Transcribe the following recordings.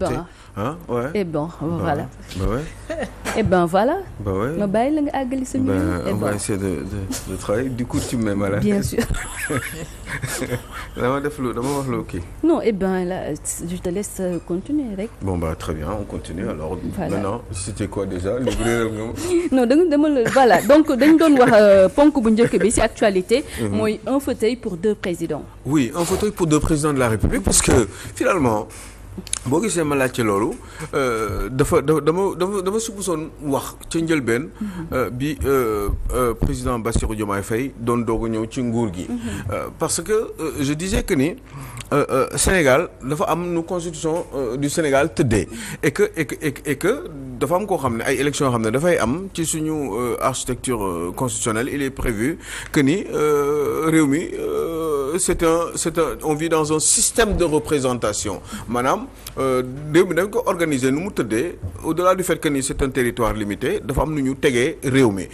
Bon. Ah, ouais. Et bon, voilà. Bah ouais. Et ben voilà. Bah ouais. ma bàyyi la nga àggali sa mbir. On va essayer de travailler. Du coup, tu m'aimes là. Bien sûr. dama wax lu kii. Non, et ben là, je te laisse continuer rek. Bon bah très bien, on continue alors. Voilà. Maintenant, c'était quoi déjà le réeral nga. Non dama la voilà donc dañ doon wax ponk bu njëkk bi ci actualité. mooy un fauteuil pour deux présidents. Oui, un fauteuil pour deux présidents de la République parce que finalement. boo gisee ma laajte loolu dama suppusoon wax ca njëlbeen bi président Bassirou Diomaye Faye doon doog a ñëw ci nguur gi parce que je disais que ni Sénégal dafa am nu constitution du Sénégal tëddee et que dafa am koo xam ne ay élections yoo xam ne dafay am ci suñu architecture constitutionnelle il est prévu que ni réew mi c'est un on vit dans un système de représentation maanaam réew mi dañ ko organiser nu mu tëddee au-delà du fait que ni c'est un territoire limité dafa am nu ñu tegee réew mi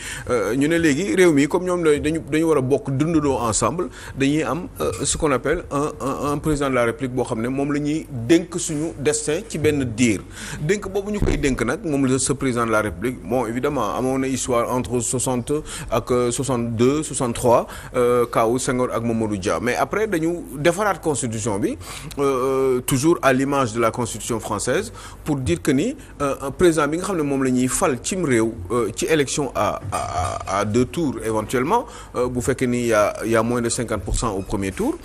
ñu ne léegi réew mi comme ñoom dañu war a bokk dundandoo ensemble dañuy am ce qu'on appelle un président de la République boo xam ne moom la ñuy dénk suñu destin ci benn diir dénk boobu ñu koy dénk nag moom la ce président de la République bon évidemment amoon na histoire entre 60 ak 62 63 Kaawu Senghor ak Mamadou Dia mais après dañu defaraat constitution bi toujours à l'image de la constitution française pour dire que ni président bi nga xam ne moom la ñuy fal cim réew ci élection à deux tours éventuellement bu fekkee ni y a moins de 50% au premier tour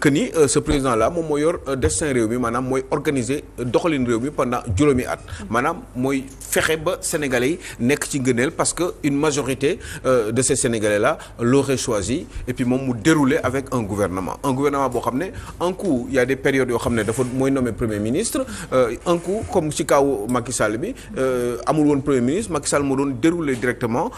que ni ce président là moom mooy yor destin réew mi maanaam mooy organiser doxalin réew mi pendant juróomi at maanaam mooy fexe ba sénégalais yi nekk ci ngëneel parce que une majorité de ces sénégalais là l'aurait choisi et puis moom mu dérouler avec un gouvernement boo xam ne un coup il y a des périodes yoo xam ne dafa mooy nommé premier ministre un coup comme ci kaw Macky Sall bi amul woon premier ministre Macky Sall moo doon dérouler directement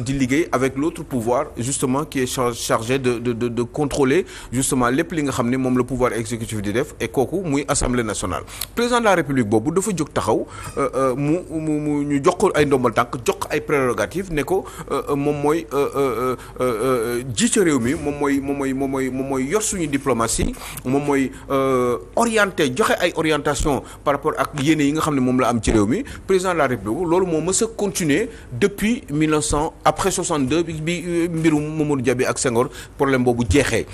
di liggéey avec l'autre pouvoir justement qui est chargé de contrôler justement lépp li nga xam ne moom le pouvoir exécutif di def et kooku muy assemblée nationale président de la république boobu dafa jóg taxaw mu ñu jox ko ay ndombal tànk jox ko ay prérogatives ne ko moom mooy jiite réew mi moom mooy yor suñu diplomatie moom mooy orienté joxe ay orientation par rapport ak yéene yi nga xam ne moom la am ci réew mi président de la république loolu moo mës a continuer depuis 1900 après 62 bi mbirum Mamadou Dia bi ak Senghor problème boobu jeexee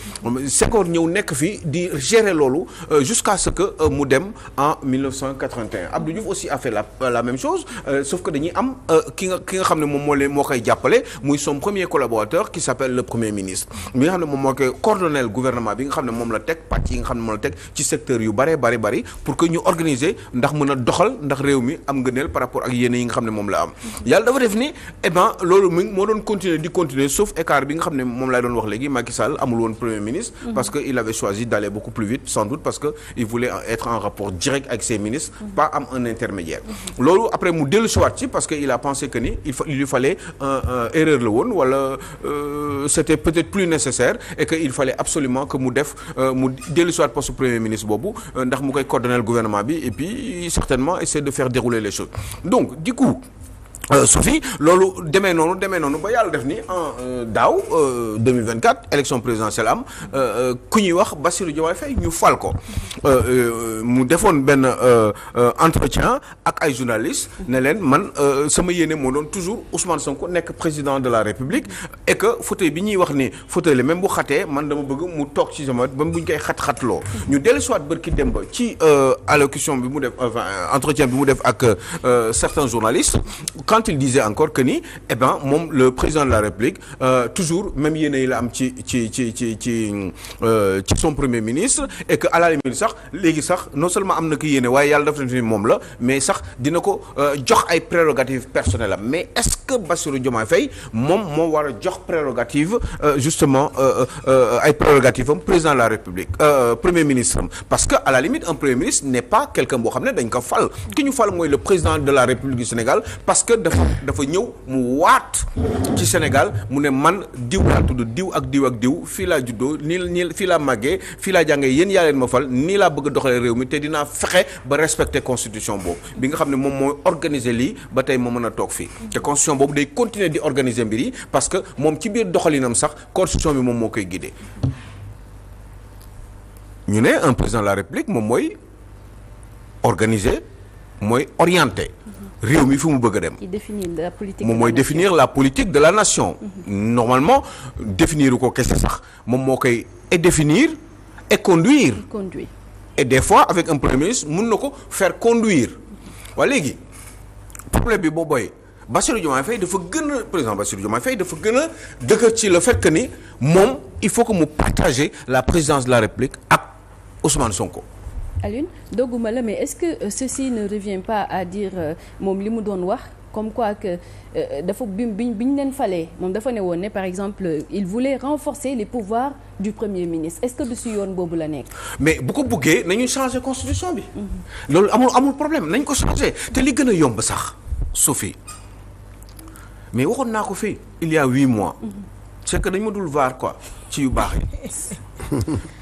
Senghor ñëw nekk fi di gérer loolu jusqu'à ce que mu dem en 1981 Abdou Diouf aussi a fait la même chose sauf que dañuy am ki nga xam ne moom moo koy jàppale muy son premier collaborateur qui s'appelle le premier ministre mi nga xam ne moom moo koy coordonner gouvernement bi nga xam ne moom la teg pàcc yi nga xam ne moom la teg ci secteur yu bari pour que ñu organiser ndax mën a doxal ndax réew mi am ngëneel par rapport ak yéene yi nga xam ne moom la am yàlla dafa def ni loolu moo doon continuer sauf écart bi nga xam ne moom lay doon wax léegi Macky Sall amul woon premier ministre parce que il avait choisi d'aller beaucoup plus vite sans doute parce que il voulait être en rapport direct avec ses ministres pas am un intermédiaire loolu après mu dellu siwaat ci parce que il a pensé que ni il lui fallait erreur la woon wala c'était peut-être plus nécessaire et que il fallait absolument que mu dellu siwaat poste premier ministre boobu ndax mu koy coordonner le gouvernement bi et puis certainement essayer de faire dérouler les choses donc du coup Sophie loolu demee noonu ba yàlla def ni en daaw 2024 élection présidentielle am ku ñuy wax Bassirou Diomaye Faye ñu fal ko mu defoon benn entretien ak ay journalistes ne leen man sama yéene moo doon toujours Ousmane Sonko nekk président de la République et que fauteuil bi ñuy wax ni fauteuil la même bu xatee man dama bëgg mu toog ci sama ba buñ koy xat-xatloo ñu dellu soit bërki dem ba ci allocution bi mu def entretien bi mu def ak certains journalistes quand il disait encore que ni moom le président de la République toujours même yéene yi la am ci son premier ministre et que à la limite sax léegi sax non seulement am na ko yéene waaye yàlla dafa ni moom la mais sax dina ko jox ay prérogatives personnelles am mais est-ce que Bassirou Diomaye Faye moom moo war a jox prérogative justement ay prérogatives am président de la République premier ministre am parce que à la limite un premier ministre n'est pas quelqu'un boo xam ne dañ ko fal ki ñu fal mooy le président de la République du Sénégal parce que dafa ñëw mu waat ci Sénégal mu ne man diw laa tudd diw ak diw fii laa juddoo nii fii laa màggee fii laa jàngee yéen yaa leen ma fal nii laa bëgg a doxalee réew mi te dinaa fexe ba respecter constitution boobu bi nga xam ne moom mooy organiser lii ba tey moo mën a toog fii te constitution boobu day continuer di organiser mbir yi parce que moom ci biir doxalinam sax constitution bi moom moo koy guider ñu ne un président de la République moom mooy organiser mooy orienter réew mi fi mu bëgg a dem. qui définit la politique moom mooy définir la politique de la nation. Normalement définir ko kese sax moom moo koy et définir et conduire. Et des fois avec un premier ministre mun na ko faire conduire waa léegi problème bi boo booy Bassirou Diomaye Faye dafa gën a président Bassirou Diomaye Faye dafa gën a dëgg ci le fait que ni moom il faut que mu partager la présidence de la République ak Ousmane Sonko. Alioune dogguma la mais est-ce que ceci ne revient pas à dire moom li mu doon wax comme quoi que dafa bi ñu leen falee moom dafa ne woon ne par exemple il voulait renforcer les pouvoirs du premier ministre est-ce que du si yoon boobu la nekk. mais bu ko buggee nañu changer constitution bi. loolu amul problème nañ ko changer te li gën a yomb sax Sophie mais waxoon naa ko fii il y a 8 mois. c'est que dañ ma dul vaar quoi ci yu baax yi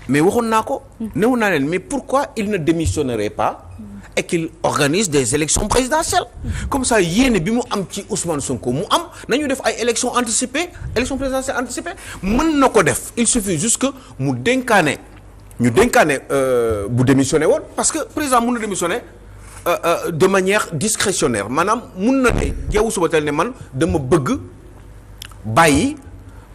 mais waxoon naa ko. newoon naa leen mais pourquoi il ne démissionnerait pas. et qu'il organise des élections présidentielles. comme ça yéene bi mu am ci Ousmane Sonko mu am nañu def ay élections anticipées élections présidentielles anticipées mën na ko def il suffit juste que mu dénkaane bu démissionné woon parce que président mën na démissionner de manière discrétionnaire maanaam mën na ne yow suba teel ne man dama bëgg bàyyi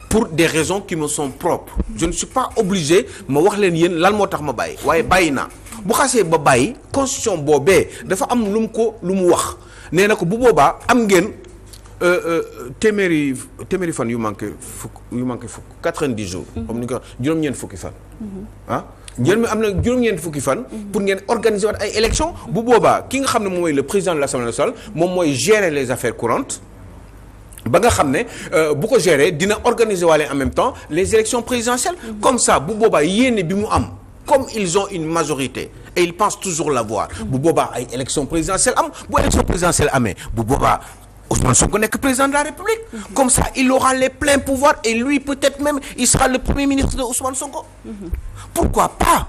pour des raisons qui me sont propres je ne suis pas obligé ma wax leen yéen lan moo tax ma bàyyi waaye bàyyi naa bu xasee ba bàyyi constitution boobee dafa am lu mu wax nee na ko bu boobaa am ngeen téeméeri fan yu manqué fukk 90 jours. comme ni ko juróom-ñeent fukki fan. njël mi am na juróom-ñeent fukki fan. pour ngeen organiser waat ay élections. bu boobaa ki nga xam ne moom mooy le président de l'Assemblée nationale moom mooy gérer les affaires courantes. ba nga xam ne bu ko gérer dina organiser waale en même temps les élections présidentielles. comme ça bu boobaa yéene bi mu am. comme ils ont une majorité et ils pensent toujours l'avoir bu boobaa ay élections présidentielles am bu élection présidentielle amee bu boobaa Ousmane Sonko nekk président de la République. comme ça il aura les pleins pouvoirs et lui peut-être même il sera le premier ministre de Ousmane Sonko. pourquoi pas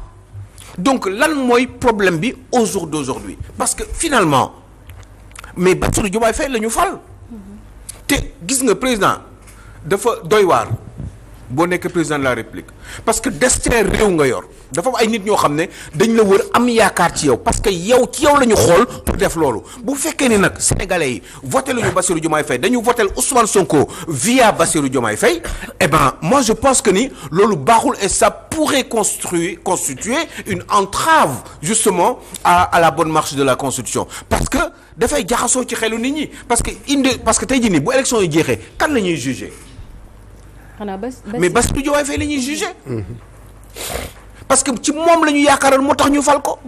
donc lan mooy problème bi au jour d'aujourd'hui parce que finalement mais Bassirou Diomaye Faye la ñu fal. te gis nga président dafa doy waar boo nekk président de la République parce que destin réew nga yor dafa am ay nit ñoo xam ne dañ la wër am yaakaar ci yow parce que yow ci yow la ñu xool pour def loolu bu fekkee ni nag sénégalais yi voté lu ñu Bassirou Diomaye Faye dañu voté Ousmane Sonko via Bassirou Diomaye Faye eh ben moi je pense que ni loolu baaxul et ça pourrait constituer une entrave justement à la bonne marche de la Constitution parce que dafay jaxasoo ci xelu nit ñi parce que tey jii nii bu élection yi jeexee kan la ñuy juger. mais Bassirou Diomaye Faye la ñuy juger. parce que ci moom la ñu yaakaaroon moo tax ñu fal ko.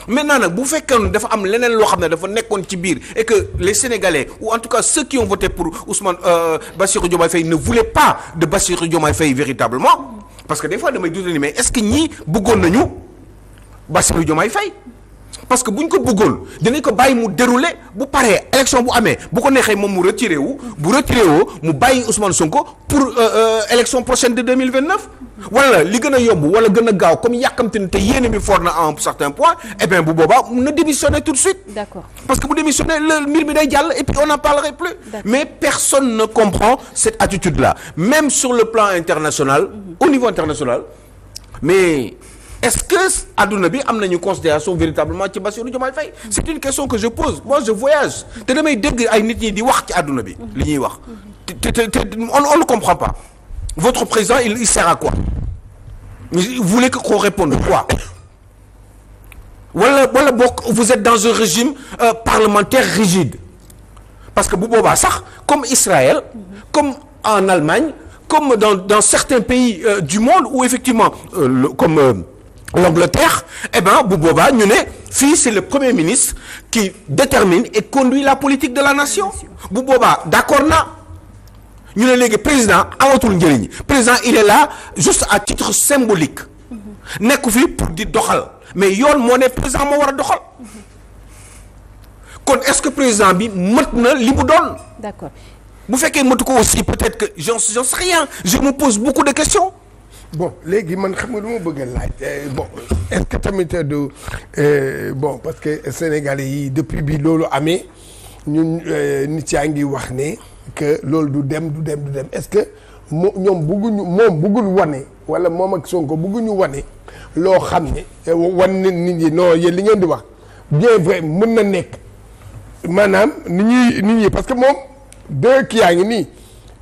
maintenant nag bu fekkee dafa am leneen loo xam ne dafa nekkoon ci biir et que les Sénégalais ou en tout cas ceux qui ont voté pour Bassirou Diomaye Faye ne voulaient pas de Bassirou Diomaye Faye véritablement parce que des fois damay douter ni mais est-ce que ñii bëggoon nañu Bassirou Diomaye Faye parce que bu ñu ko bëggoon dinañ ko bàyyi mu dérouler bu paree élection bu amee bu ko neexee moom mu retiré wu bu retiré woo mu bàyyi Ousmane Sonko pour élection prochaine de 2029 wala li gën a yomb wala gën a gaaw comme yàkkamte ne te yéene bi fort na à un certain point eh bien bu boobaa na démissionner tout de suite. D'accord. Parce que bu démissionner le mbir mi day jàll et puis on n'en parlerait plus. Mais personne ne comprend cette attitude là même sur le plan international. Au niveau international mais. Est-ce que adduna bi am nañu considération véritablement ci Bassirou Diomaye Faye c'est une question que je pose moi je voyage te damay dégg ay nit ñi di wax ci adduna bi li ñuy wax on ne comprend pas votre président il sert à quoi vous voulez qu'on réponde quoi wala bokk vous êtes dans un régime parlementaire rigide parce que bu boobaa sax comme Israël comme en Allemagne comme dans certains pays du monde où effectivement comme l'Angleterre eh ben bu boobaa ñu ne fii c'est le premier ministre qui détermine et conduit la politique de la nation bu boobaa d'accord na ñu ne léegi président amatul njëriñ président il est là juste à titre symbolique nekku fi pour di doxal mais yoon moo ne président moo war a doxal kon est-ce que président bi mët na li mu doon. D'accord. bu fekkee mëtu ko aussi peut-être que j'en sais rien je me pose beaucoup de questions. bon léegi man xam nga lu ma bëgg a laaj bon est-ce que tamit du bon parce que Sénégalais yi depuis bi loolu amee ñun nit yaa ngi wax ne que loolu du dem est-ce que ñoom bëggul wane wala moom ak Sonko bëgguñu wane loo xam ne wan nit ñi non yéen li ngeen di wax bien vrai mën na nekk maanaam nit ñi parce que moom deux kii yaa ngi nii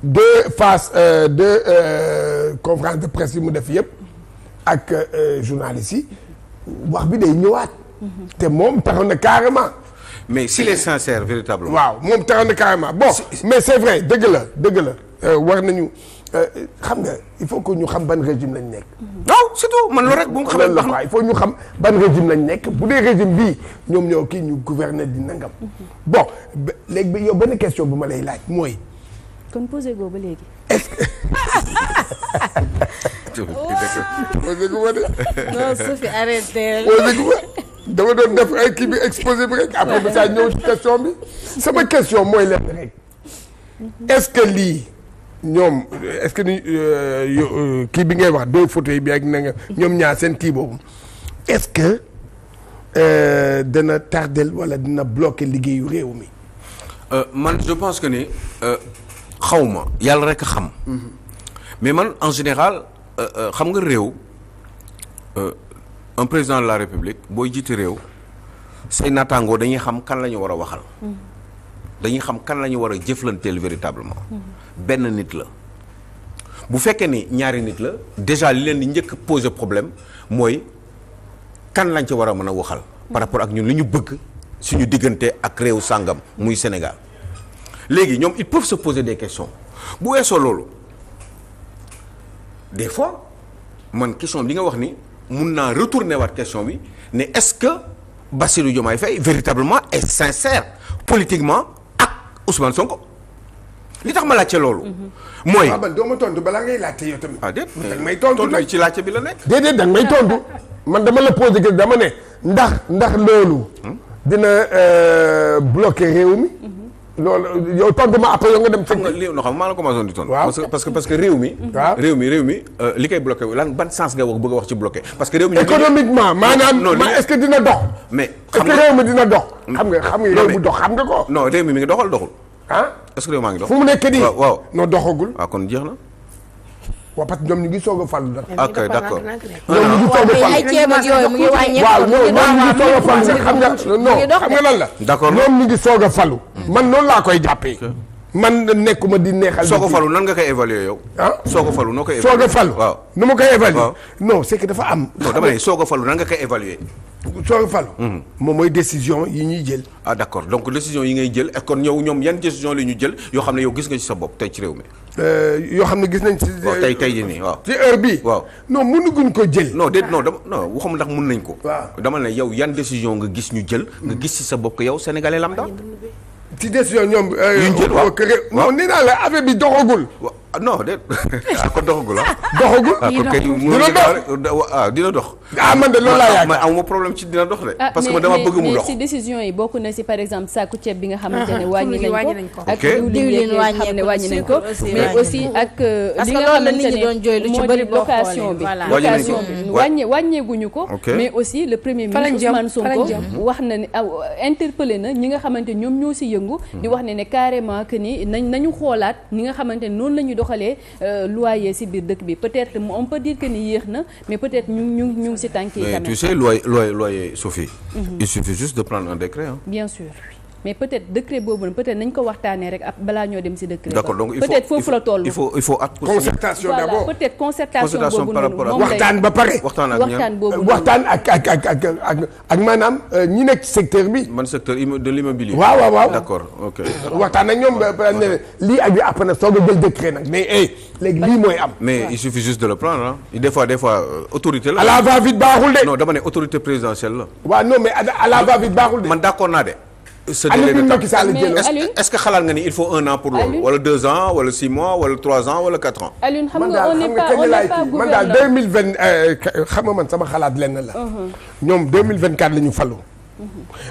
deux phases de conférence de presse yi mu def yëpp ak journalistes yi wax bi day ñëwaat. te moom taxaw na carrément. mais s'il est sincère véritablement. waaw moom taxaw na carrément bon mais c'est vrai dëgg la war nañu xam nga il faut que ñu xam ban régime lañ nekk. non c'est tout man loolu rek bu nga xamee baax na il faut ñu xam ban régime lañ nekk bu dee régime bii ñoom ñoo kii ñu gouverner di nangam. bon léegi bi yow benn question bu ma lay laaj mooy. kon posé goo ba léegi. est-ce que. posé gu ma de. non Sophie arrêté. posé gu ma dama doon def ay kii bi exposé bi rek après bi saa ñëw ci question bi sama question mooy lenn rek est-ce que lii ñoom est-ce que ni kii bi ngay wax deux fauteuils bi ak na nga ñoom ñaar seen kii boobu est-ce que dana tardel wala dina bloquer liggéeyu réew mi. man je pense que ni xawma yàlla rek a xam. mais man en général xam nga réew un président de la république booy jiite réew say naataangoo dañuy xam kan la ñu war a waxal. dañuy xam kan la ñu war a jëflanteel véritablement. benn nit la bu fekkee ni ñaari nit la déjà li leen di njëkk poser problème mooy kan lañ ci war a mën a waxal. par rapport ak ñun li ñu bëgg suñu diggante ak réew sàngam muy Sénégal léegi ñoom ils peuvent se poser des questions bu weesoo loolu des fois man question bi nga wax ni mun naa retourner waat question bi ne est-ce que Bassirou Diomaye Faye véritablement est sincère politiquement ak Ousmane Sonko li tax ma laajte loolu. mooy waaw man doo ma tontu balaa ngay laajte yow tamit. ah déet da nga may tontu nag ci laajte bi la nekk. déedéet da nga may tontu man dama la posé que dama ne ndax loolu. dina bloquer réew mi. loolu yow tontu ma après yow nga dem. xam nga li xam maa la commencé woon di tontu. waaw parce que réew mi. waaw réew mi li koy bloqué lan ban sens nga bëgg a wax ci bloqué. parce que réew mi économiquement maanaam est-ce que dina dox. mais est-ce que réew mi dina dox. xam nga réew mu dox xam nga ko. non réew mi ngi doxal doxul. ah est-ce que réew maa ngi dox. fu mu nekk nii waaw non doxagul. waaw kon jeex na. waaw parce que ñoom ñu ngi soog a falu nag. ok d'accord. ñoom ñu ngi soog a falu. ay ceeb ak yooyu mu ngi wàññeeku. waaw ñoom ñu ngi soog a falu xam nga non xam nga lan la. d'accord ñoom ñu ngi soog a falu. man noonu laa koy jàppee. man nekkuma di neexal. soog a falu nan nga koy évaluer yow. ah soog a falu noo koy évaluer. soog a falu waaw nu ma koy évaluer. waaw non c'est que dafa am. non dama ne soog a falu nan nga koy évaluer. soog a falu. moom mooy décision yi ñuy jël. ah d'accord donc décision yi ngay jël est-ce que ñoom yan décision la ñu jël yoo xam ne yow gis nga ci sa bopp tey ci réew mi. yoo xam ne gis nañ ci. waaw tey jii nii waaw. ci heure bii. waaw non mënuguñ ko jël. non déet non waxuma ndax mën nañ ko. waaw dama ne yow yan décision nga gis ñu jël. nga gis ci sa bopp que yow sénégalais lambda. ci décision ñoom. yuñ jël waaw non nee naa la affaire bi doxagul. non déet kon doxagul ah. doxagul. kon kay dina dox. ah man de loolu laa yaakaar man amuma problème ci dina dox de. parce que mais, dama bëgg mu dox. mais si décision yi bokk na si par exemple saaku ceeb bi nga xamante ne wàññi nañ ko. ak ok diwlin yi nga xam ne wàññi nañ ko. mais aussi ak li nga xamante ne moo di location bi. location bi wàññeeguñu ko. mais aussi le premier ministre Ousmane Sonko wax na ne interpellé na ñi nga xamante ñoom ñoo si yëngu. di wax ne carrément que ni nañu xoolaat ñi nga xamante ne noonu la ñu doxalee loyer si biir dëkk bi peut-être on peut dire que ni yéex na mais peut-être ñu ngi si tànk yi quand même. mais tu sais loyer Sophie. il suffit juste de prendre un décret hein. bien sûr mais peut-être décret boobu peut-être nañ ko waxtaanee rek ab balaa ñoo dem si décret. d'accord donc peut-être foofu la toll. il faut concertation d'abord. voilà peut-être concertation boobu noonu moom waxtaan ba pare. waxtaan boobu waxtaan ak maanaam ñi nekk ci secteur bi. man secteur de l'immobilier. waaw. d'accord ok. waxtaan ak ñoom ba ne lii ak bi après nag soog a jël décret nag mais léegi lii mooy am. mais il suffit juste de le prendre ah. des fois autorité la. à la va-vite baaxul de. non dama ne autorité présidentielle la. waaw non mais à la va-vite baaxul de. man d'accord naa de. est-ce que xalaat nga ni il faut 1 an pour loolu. wala 2 ans wala 6 mois wala 3 ans wala 4 ans. Alioune xam nga on n'est pas man daal 2020 xam nga man sama xalaat lenn la. ñoom 2024 la ñu falu.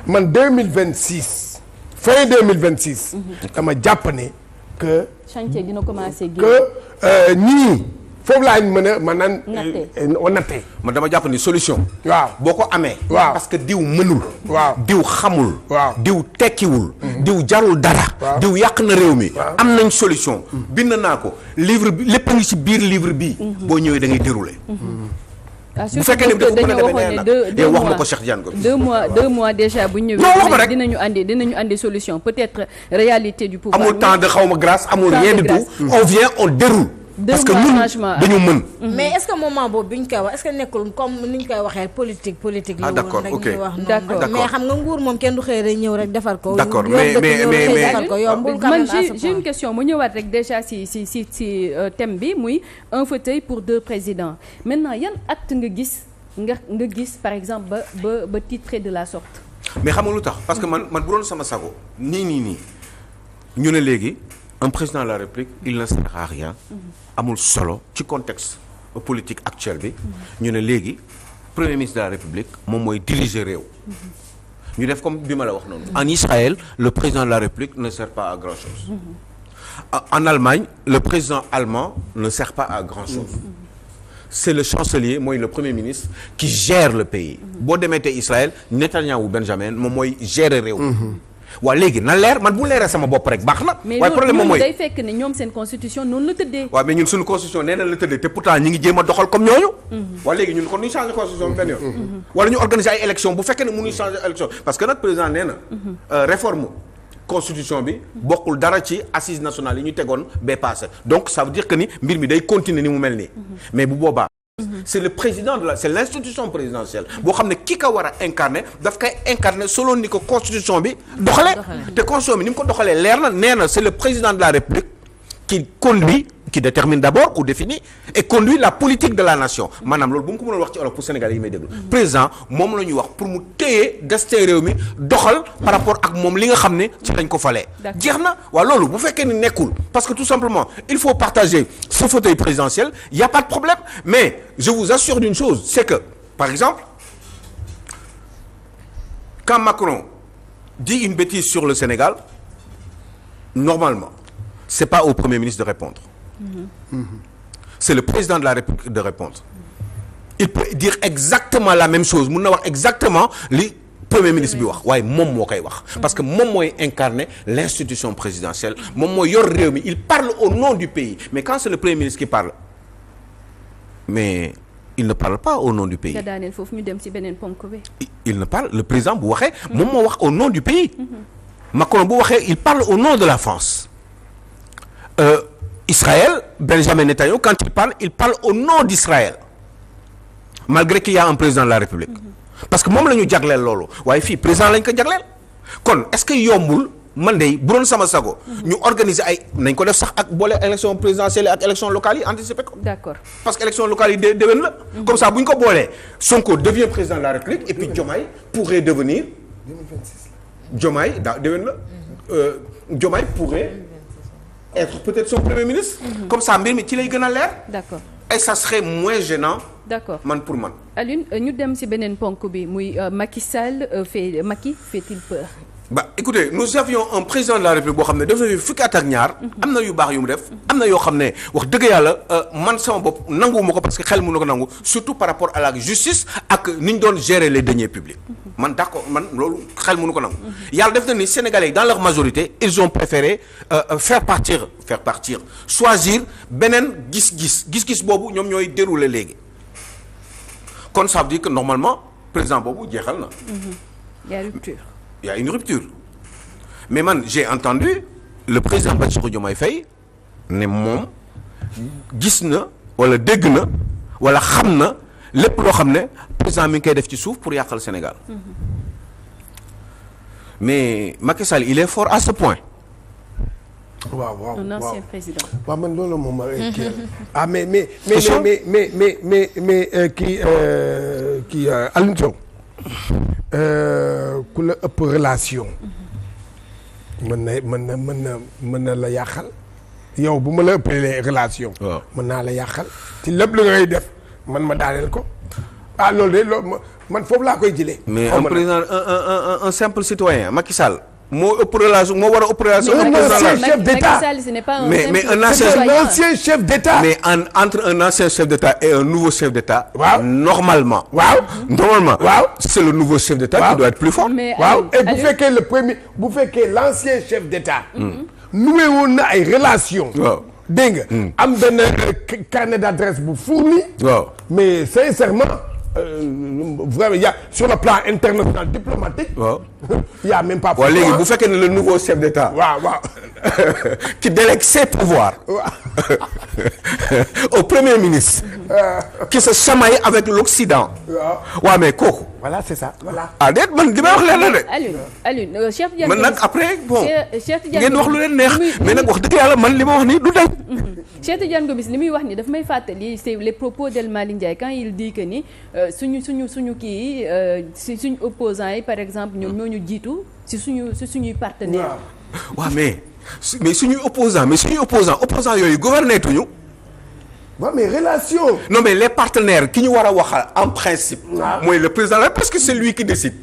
man 2026 fin 2026. dama jàpp ne que. chantier dina commencer que ñii. foofu laa mën a maanaam. nattee. man dama jàpp ni solution. waaw boo ko amee. waaw parce que diw mënul. waaw diw xamul. waaw diw tekkiwul. diw jarul dara. diw yàq na réew mi. am nañ solution. bind naa ko livre bi lépp a ngi ci biir livre bii. boo ñëwee da ngay dérouler. bu fekkee ne dafa mën a demee nee na yow wax na ko Cheikh Tidiane Gomis. 2 mois déjà bu ñu ñëwee. dinañu andi solution peut-être réalité du pouvoir. amul temps de xawma grâce amul rien du tout. on vient on déroule. parce que ñun dañu mën. mais est-ce que moment boobu bi ñu koy wax est-ce que nekkul comme ni ñu koy waxee politique la woon d'accord rek ok ñuy wax noonu d'accord mais xam nga nguur moom kenn du xëy rek ñëw rek defar ko. d'accord mais man yombul quand même j'ai une question mu ñëwaat rek déjà si thème bi muy un fauteuil pour 2 présidents maintenant yan acte nga gis par exemple ba titré de la sorte. mais xam nga lu tax parce que man bu doon sama sago nii ñu ne léegi un président de la République il ne sert à rien. amul solo ci contexte politique actuel bi. ñu ne léegi premier ministre de la République moom mooy diriger réew. ñu def comme bi ma la wax noonu. en Israël le président de la République ne sert pas à grand chose. en Allemagne le président allemand ne sert pas à grand chose. c'est le chancelier mooy le premier ministre qui gère le pays. boo demee te Israël Netanyahou Benjamin moom mooy gérer réew. waaw léegi na leer man bu leeree sama bopp rek baax na. waaye problème moom mooy mais day fekk ne ñoom seen constitution noonu la tëddee. waaw mais ñun suñu constitution nee na la tëddee te pourtant ñi ngi jéem a doxal comme ñooñu. waaw léegi ñun kon ñu changer constitution bi benn yoon. wala ñu organiser ay élections bu fekkee ne mënuñ changer élection parce que nag président nee na. réforme constitution bi bokkul dara ci assises nationales yi ñu tegoon bee passé donc ça veut dire que ni mbir mi day continuer ni mu mel nii. mais bu boobaa. c'est le président c'est l'institution présidentielle boo xam ne ki ko war a incarner daf koy incarner selon ni ko constitution bi doxalee te constitution bi ni mu ko doxalee leer na nee na c'est le président de la République qui détermine d'abord ou définit et conduit la politique de la nation maanaam loolu bu mu ko mënoon wax ci olof pour Sénégalais yi may déglu président moom la ñuy wax pour mu téye deste réew mi doxal par rapport ak moom li nga xam ne ci lañ ko falee jeex na waaw loolu bu fekkee ni nekkul parce que tout simplement il faut partager ce fauteuil présidentiel il y a pas de problème mais je vous assure d'une chose c'est que par exemple quand Macron dit une bêtise sur le Sénégal normalement c'est pas au Premier ministre de répondre. C'est le président de la République de répondre. Il peut dire exactement la même chose mun na wax exactement li Premier ministre bi wax waaye moom moo koy wax. parce que moom mooy incarner l'institution présidentielle moom mooy yor réew mi il parle au nom du pays mais quand c'est le Premier ministre qui parle mais il ne parle pas au nom du pays. foofu ñu dem ci beneen ponk bi. il ne parle le président bu waxee. moom moo wax au nom du pays. Macron bu waxee il parle au nom de la France. Israël Benjamin Netanyahou quand il parle au nom d'Israël malgré qu'il y a un président de la République parce que moom la ñu jagleel loolu waaye fii président lañ ko jagleel kon est-ce que yombul man de bu doon sama sago ñu organiser ay nañ ko def sax ak boole élection présidentielle ak élection locale yi anticiper ko d'accord parce que élection locale yi déwén la comme ça bu ñu ko boolee Sonko devient président de la République et puis Diomaye pourrait devenir 2026 Diomaye daa déwén la Diomaye pourrait être peut-être son premier ministre. comme ça mbir mi ci lay gën a leer. d'accord et ça serait moins gênant. d'accord man pour man. Alioune ñu dem ci beneen ponk bi muy Macky Sall fait-il peur. écoutez nous avions un président de la République boo xam ne def na fukki at ak ñaar. am na yu baax yu mu def. am na yoo xam ne wax dëgg yàlla man sama bopp nanguwuma ko parce que xel mënu ko nangu surtout par rapport à la justice ak ni ñu doon gérer les deniers publics. man d'accord man loolu xel mënu ko nangu. yàlla def na ni Sénégalais dans leur majorité ils ont préféré faire partir choisir beneen gis-gis boobu ñoom ñooy dérouler léegi kon ça veut dire que normalement président boobu jeexal na. Il y a rupture. Il y a une rupture mais man j'ai entendu le président Bassirou Diomaye Faye ne moom gis na wala dégg na wala xam na lépp loo xam ne président mi ngi koy def ci suuf pour yàqal Sénégal mais Macky Sall il est fort à ce point. waaw un ancien président. waaw man loolu moom kii ah mais kii Alioune Sow ku la ëpp relation mën na la yàqal yow bu ma la ëppee relation. waaw mën naa la yàqal ci lépp lu ngay def man ma daaneel ko ah loolu de loolu man foofu laa koy jëlee. mais un président un simple citoyen Macky Sall moo ëpp relation moo war a ëpp relation. un ancien chef d'État mais un ancien chef d'État. mais entre un ancien chef d'État et un nouveau chef d'État. waaw normalement. waaw c'est le nouveau chef d'État qui doit être plus fort. waaw et bu fekkee l'ancien chef d'État. noué woon na ay relation waaw dégg nga. am benn carnet d'adresse bu fourni. waaw mais sincèrement vraiment y a sur le plan international diplomatique. waaw y a même pas. waaw léegi bu fekkee ne le nouveau chef d'État. waaw waaw. qui délègue ses pouvoirs. au premier ministre. qui se chamaille avec l'Occident. waaw mais kooku. voilà c'est ça voilà. ah déet man li may wax leen la de. Alioune Cheikh Tidiane man nag après bon Cheikh Tidiane ngeen wax lu leen neex mais nag wax dëgg yàlla man li ma wax nii du dañ. Cheikh Tidiane Gomis li muy wax ni daf may fàttali c'est les propos d'El Malick Ndiaye quand il dit que ni suñu kii si suñu opposants yi par exemple ñoom ñoo ñu jiitu si suñuy partenaires. waaw mais suñuy opposants yooyu gouverner tuñu. waaw mais relation. non mais les partenaires ki ñu war a waxal en principe. mooy le président là parce que c'est lui qui décide.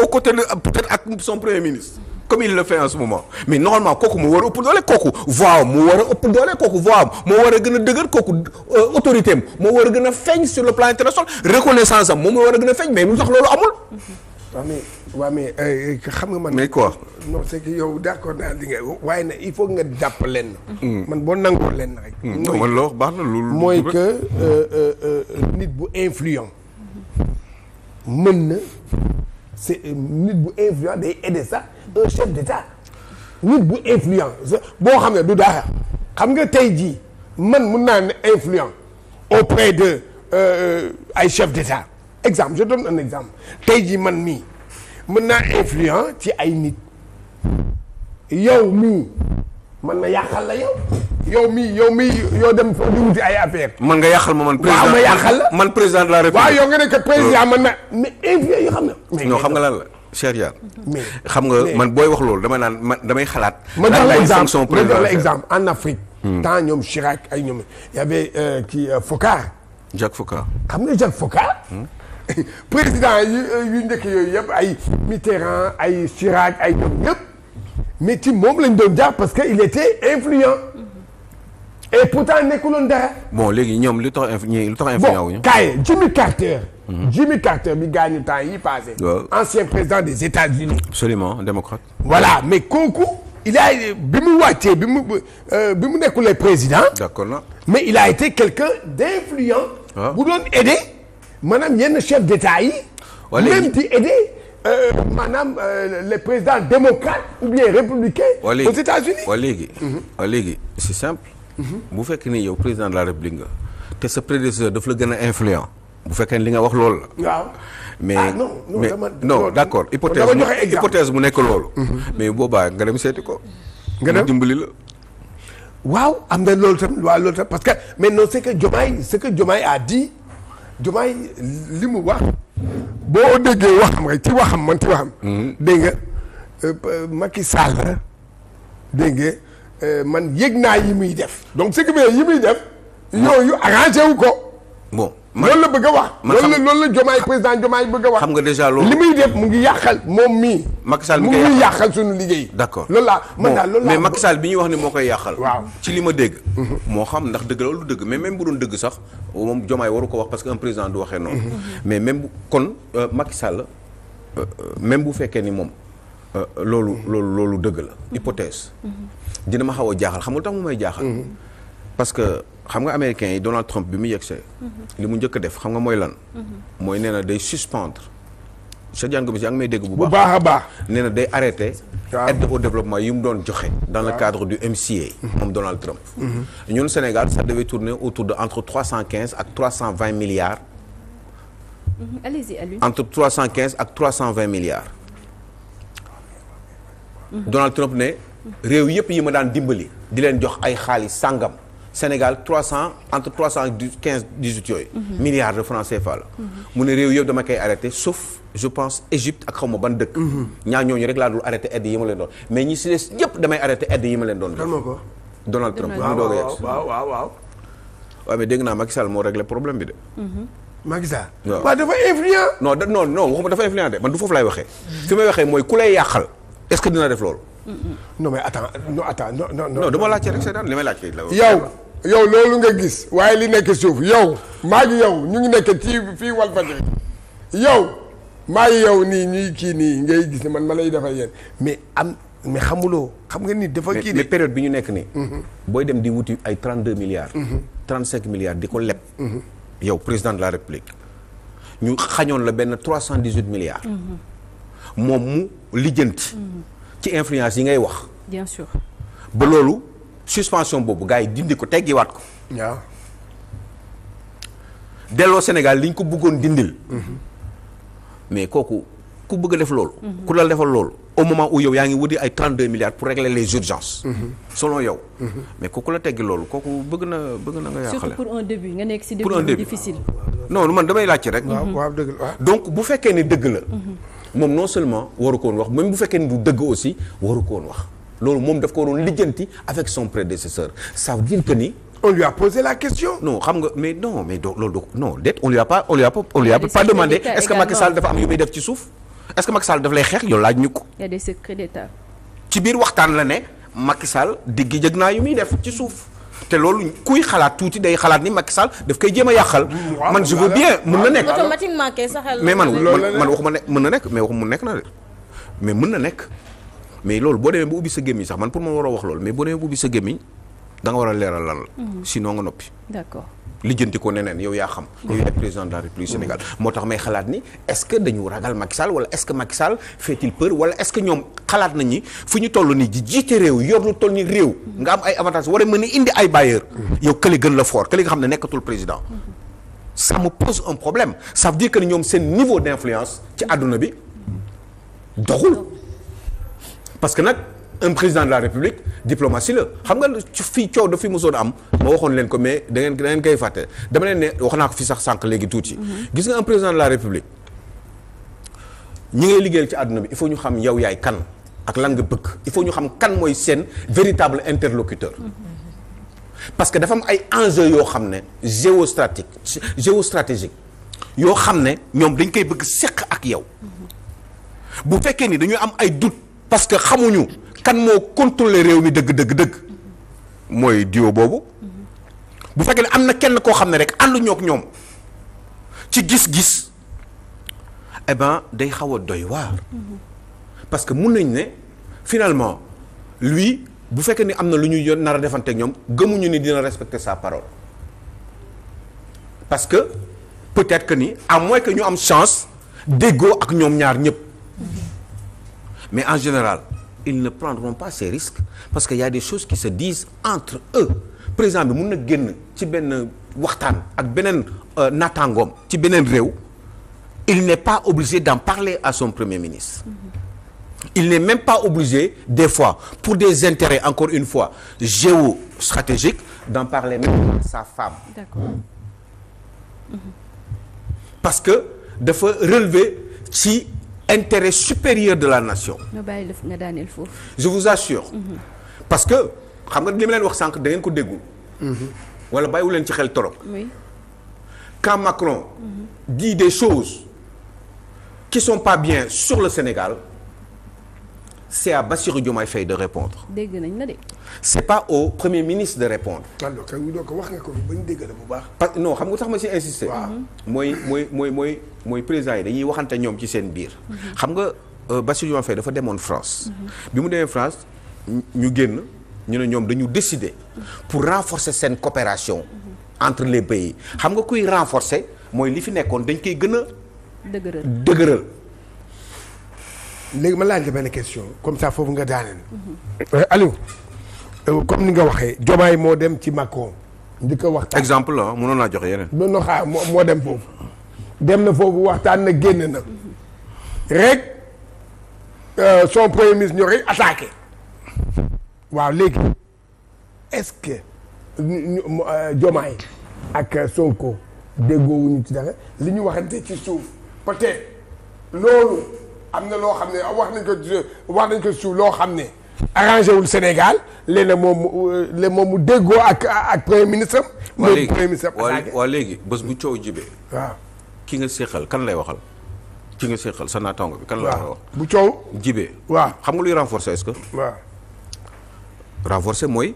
aux côtés de peut-être ak son premier ministre. comme il le fait en ce moment mais normalement kooku moo war a ëpp doole kooku voix am moo war a ëpp doole kooku voix am moo war a gën a dëgër kooku autorité am moo war a gën a feeñ sur le plan international reconnaissance am moom moo war a gën a feeñ mais lu tax loolu amul. waaw mais xam nga man. mais quoi. non c'est que yow d'accord naa li nga waaye nag il faut nga jàpp lenn. man boo nangoo lenn rek. non man loo baax na loolu. mooy que nit bu influent mën na c'est nit bu influent day aider sax un chef d'État nit bu influent boo xam ne du dara xam nga tey jii man mun naa ne influent auprès de ay chef d'État exemple je donne un exemple tey jii man mii mën naa influent ci ay nit yow mii man na yàqal la yow mii yoo dem fa di wuti ay affaire man nga yàqal ma man. président waaw ma yàqal la man président de la République. waaw yow nga ne que président man na mais influent yoo xam ne. non xam nga lan la Cheikh Yane. mais xam nga man booy wax loolu dama naan man damay xalaat. ma jox la exemple en Afrique. temps ñoom Chirac ay ñoom y avait Foccart. Jacques Foccart. xam nga Jacques Foccart. président yu njëkk yooyu yëpp ay Mitterrand ay Chirac ay ñoom ñëpp mais ci moom lañ doon jaar parce que il était influent et pourtant nekkuloon dara. bon léegi ñoom lu tax influent wuñu. bon kaay Jimmy Carter. Jimmy Carter bi gaañu temps yi passé. ancien président des États-Unis. absolument démocrate. voilà mais kooku il a bi mu wàccee bi mu nekkulee président. d'accord na. mais il a été quelqu'un d'influent. bu doon aider maanaam yenn chef d'État yi. même di aider maanaam les présidents démocrates ou bien républicains. aux États-Unis. waa léegi c'est simple. bu fekkee ni yow président de la République nga te sa prédécesseur daf la gën a influent bu fekkee ni li nga wax loolu la. waaw. mais non d'accord hypothèse bu nekk loolu. mais boobaa nga dem seeti ko. nga dem dimbali la. waaw am na loolu tam parce que mais non c'est que Diomaye a dit Diomaye li mu wax boo déggee waxam rek ci waxam. dégg nga Macky Sall dégg nga man yëg naa yi muy def donc ce qui veut yi muy def yooyu arrangé wu ko. bon loolu la bëgg a wax. loolu la Diomaye président Diomaye bëgg a wax. xam nga déjà loolu li muy def mu ngi yàqal moom mii. Macky Sall mu ngi yàqal suñu liggéey. d'accord loolu laa man daal loolu laa mais Macky Sall bi ñuy wax ni moo koy yàqal. waaw ci li ma dégg. moo xam ndax dëgg loolu du dëgg mais même bu doon dëgg sax moom Diomaye waru ko wax parce que un président du waxee noonu. mais même kon Macky Sall même bu fekkee ni moom loolu dëgg la. hypothèse. dina ma xaw a jaaxal xam nga tax mu may jaaxal. parce que xam nga américains yi Donald Trump bi mu yegsee. li mu njëkk a def xam nga mooy lan. mooy nee na day suspendre. Cheikh Diagne Gomis yaa ngi may dégg bu baax a baax. nee na day arrêter. aide au développement yi mu doon joxe. dans le cadre du MCA. moom Donald Trump. ñun Sénégal ça devait tourner autour de entre 315 ak 320 milliards. allez-y Aliou. entre 315 ak 320 milliards. Donald Trump ne. réew yëpp yi ma daan dimbali. di leen jox ay xaalis sàngam. Sénégal entre 315 18 yooyu. milliards de francs CFA la. mu ne réew yëpp dama koy arrêté sauf je pense Égypte ak xaw ma ban dëkk. ñaar ñooñu rek laa dul arrêté aide yi ma leen doon mais ñi si des yëpp damay arrêté aide yi ma leen doon. kan moo ko. Donald Trump mu doog a yegg. waaw. waaw mais dégg naa Macky Sall moo réglé problème bi de. Macky Sall. waaw waaw dafa influent. non waxuma dafa influent de man du foofu laay waxee. fi may waxee mooy ku lay yàqal est-ce que dina def loolu. non mais attends non dama laajte rek seetaan li may laajte la. yow loolu nga gis waaye li nekk suuf yow maa ngi yow ñu ngi nekk ci fii Walfadjri yow maa yow nii ñuy kii nii ngay gis ne man ma lay defal yéen mais xamuloo xam nga ni dafa kii mais période bi ñu nekk nii. booy dem di wuti ay 32 milliards. 35 milliards di ko leb. yow président de la république ñu xañoon la benn 318 milliards. moom mu lijjanti. ci influence yi ngay wax. bien sûr. ba loolu suspension boobu gars yi dindi ko teggiwaat ko. waaw. delloo Sénégal liñ ko bëggoon dindil. mais kooku ku bëgg a def loolu. ku la defal loolu au moment où yow yaa ngi wuti ay 32 milliards pour régler les urgences. selon yow. mais kooku la teggi loolu kooku bëgg na nga yàqale. surtout pour un début nga nekk si pour un début début difficile. non man damay laajte rek. waaw dëgg la waaw. donc bu fekkee ne dëgg la. moom non seulement waru ko woon wax même bu fekkee ne du dëgg aussi waru ko woon wax loolu moom daf ko waroon lijjanti avec son prédécesseur ça veut dire que ni. on lui a posé la question. non xam nga mais non mais loolu non déet on lui a pas demandé est-ce que Macky Sall dafa am yu muy def ci suuf est-ce que Macky Sall daf lay xeex yow laaj ñu ko. Il y a des secrets d'État. ci biir waxtaan la ne Macky Sall diggi jëg naa yu muy def ci suuf te loolu kuy xalaat tuuti day xalaat ni Macky Sall daf koy jéem a yàqal. man je veux bien mën na nekk. automatiquement kay sa xel. mais man waxuma ne mën na nekk mais waxuma mu nekk na de mais mën na nekk mais loolu boo demee ba ubbi sa gémmiñ sax man pour ma war a wax loolu mais boo demee ba ubbi sa gémmiñ da nga war a leeral lan la. sinon nga noppi. D'accord. lijjanti ko neneen yow yaa xam. yow yaay président de la République Sénégal moo tax may xalaat ni est-ce que dañu ragal Macky Sall wala est-ce que Macky Sall fait-il peur wala est-ce que ñoom xalaat nañ ni fu ñu toll nii ji jiite réew yor lu toll ni réew. nga am ay avantages war a mën a indi ay bailleurs. yow kële gën la fort kële nga xam ne nekkatul président. ça me pose un problème ça veut dire que ñoom seen niveau d'influence ci àdduna bi doxul parce que nag. un président de la République diplomatie la xam nga fii coow da fi mosoon am ma waxoon leen ko mais da ngeen koy fàtte dama leen ne wax naa ko fi sax sànq léegi tuuti. gis nga un président de la République ñi ngay liggéeyal ci àdduna bi il faut ñu xam yow yaay kan ak lan nga bëgg il faut ñu xam kan mooy seen véritable interlocuteur. parce que dafa am ay enjeux yoo xam ne géostratégique yoo xam ne ñoom dañ koy bëgg seq ak yow bu fekkee ni dañu am ay doute parce que xamuñu. kan moo contrôler réew mi dëgg mooy duo boobu bu fekkee ne am na kenn koo xam ne rek ànduñoo ak ñoom ci gis-gis eh ben day xaw a doy waar parce que mun nañ ne finalement lui bu fekkee ni am na lu ñuy nar a defante ak ñoom gëmuñu ni dina respecter sa parole parce que peut-être que ni à moins que ñu am chance déggoo ak ñoom ñaar ñëpp mais en général ils ne prendront pas ces risques parce que y a des choses qui se disent entre eux président bi mun na génn ci benn waxtaan ak beneen naataangoom ci beneen réew il n'est pas obligé d'en parler à son premier ministre il n'est même pas obligé des fois pour des intérêts encore une fois géostratégiques d'en parler même à sa femme. D'accord. parce que dafa relever ci intérêt supérieur de la nation. nga bàyyi nga daaneel foofu. je vous assure. parce que xam nga li ma leen wax sànq da ngeen ko déggul. wala bàyyiwu leen ci xel torop. oui. quand Macron. dit des choses qui sont pas bien sur le Sénégal c'est à Bassirou Diomaye Faye de répondre. dégg nañ la de. c'est pas au Premier ministre de répondre. alors kay ko wax nga ko ba ñu dégg la bu baax. parce que non xam nga tax ma ci insister. mooy président yi dañuy waxante ñoom ci seen biir. xam nga Bassirou Diomaye Faye dafa demoon France. bi mu demee France ñu génn ñu ne ñoom dañu décider pour renforcer seen coopération entre les pays xam nga kuy renforcer mooy li fi nekkoon dañ koy gën a. dëgëral. léegi ma laaj la benn question comme ça foofu nga daaneel. Aliou comme ni nga waxee Diomaye moo dem ci Macron di ko waxtaan. exemple la mënoon naa joxe yeneen. non xaar moo dem foofu. dem na foofu waxtaan na génn na rek son premier ministre ñoo koy attaqué waaw léegi est-ce que Diomaye ak Sonko déggoowuñu ci dara li ñu waxante ci suuf peut-être loolu am na loo xam ne wax nañ ko suuf loo xam ne arrangé wul Sénégal léegi moom mu déggoo ak premier ministre am. moom premier ministre am waa léegi bés bu coow jibee waaw. ki nga séqal kan lay waxal ki nga séqal sa naataango bi kan lay wax bu coow jibee waaw xam nga luy renforcer est-ce que waaw renforcer mooy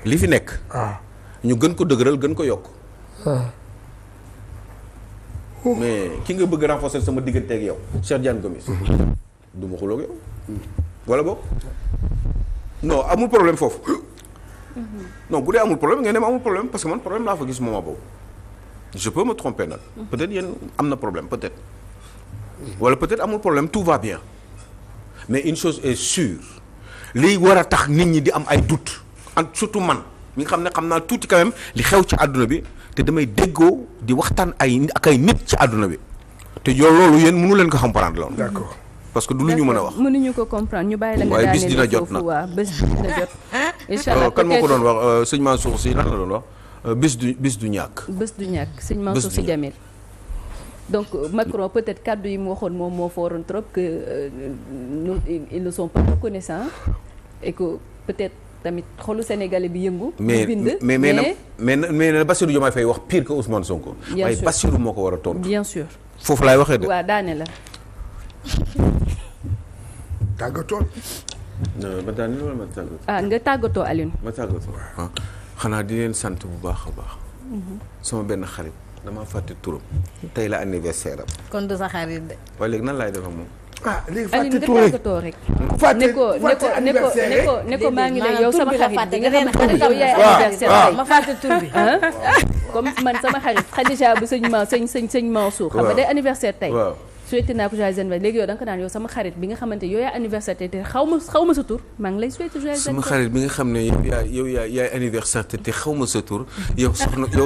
li fi nekk waaw ñu gën ko dëgëral gën ko yokk mais ki nga bëgg renforcer sama diggante ak yow Cheikh Diane Gomis du ma xuloo ak yow wala boog non amul problème foofu non bu dee amul problème ngeen dem amul problème parce que man problème laa fa gis moment boobu je peux me tromper nag peut-être yéen am na problème peut-être wala peut-être amul problème tout va bien mais une chose est sûre liy war a tax nit ñi di am ay doute surtout man mi nga xam ne xam naa tuuti quand même li xew ci àdduna bi te damay déggoo di waxtaan ak ay nit ci àdduna bi te yow loolu yéen mënu leen ko comprendre loolu. d'accord parce que du lu ñu mën a wax. mënuñu ko comprendre ñu bàyyi la nga waaye bis dina daaneel jot foofu nag waaw bés dina jot. incha allah kan moo ko doon wax sëñ Mansour Sy lan la doon wax bis du ñàkk. bés du ñàkk sëñ Mansour Sy Djamil. donc Macron peut-être kàddu yi mu waxoon moom moo fooroon trop que ils ne sont pas reconnaissants et que peut-être tamit xolu Sénégalais bi yëngu. mais na Bassirou Diomaye Faye wax pire que Ousmane Sonko. bien sûr waaye Bassirou moo ko war a tontu. bien sûr. foofu laay waxee de. waaw daane la. tàggatoo. ma daane wala ma tàggatoo. nga tàggatoo Alioune. ma tàggatoo xanaa di leen sant bu baax a baax. sama benn xarit damaa fàtte turam. tey la anniversaire am. kon du sa xarit de. waaye léegi nan laay def ak moom. léegi Alioune fàtte nga tuure tàggatoo rek. fàtte ne ko maa ngi lay yow sama xarit bi nga xamante ne yow yaay waaw, anniversaire waaw. tey. ma fàtte tur bi. comme man sama xarit Khadija bu sëñ Mansour. xam nga waaw. day anniversaire tey. waaw souhaité naa ko joyeux anniversaire léegi yow da nga ko naan yow sama xarit bi nga xamante yow yaay anniversaire tey te xaw ma sa tur maa ngi lay souhaité joyeux sama anniversaire. xarit bi nga xam ne yow yaay anniversaire te xaw ma sa tur yow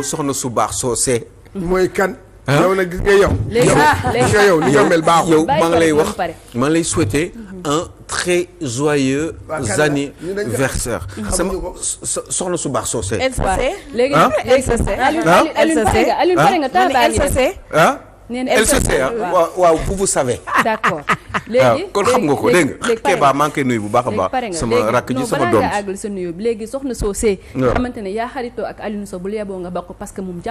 soxna su baax soo see. mooy kan. yow nag gis nga yow. léegi gis nga yow ni nga mel baaxul. yow Bàyyi maa ngi ko lay rek wax ba mu pare. maa ngi lay souhaiter un très joyeux Waa kan la? anniversaire. sama soxna su baax soo see. LCC. léegi Ah? LCC. Alioune pare nga Alioune pare nga taal baa ngi dem. LCC. ah nee na LCC ah waaw vous savez. d'accord. waaw kon xam nga ko dégg nga léegi pare Kéba maa ngi koy nuyu bu baax a léegi pare baax nga sama léegi rakk ji non sama balaa doom ngaa ji. àggal sa nuyoo bi léegi soxna soo see. waaw. xamante ne yaa xaritoo ak Alioune Sow bul yeboo nga bokk parce que moom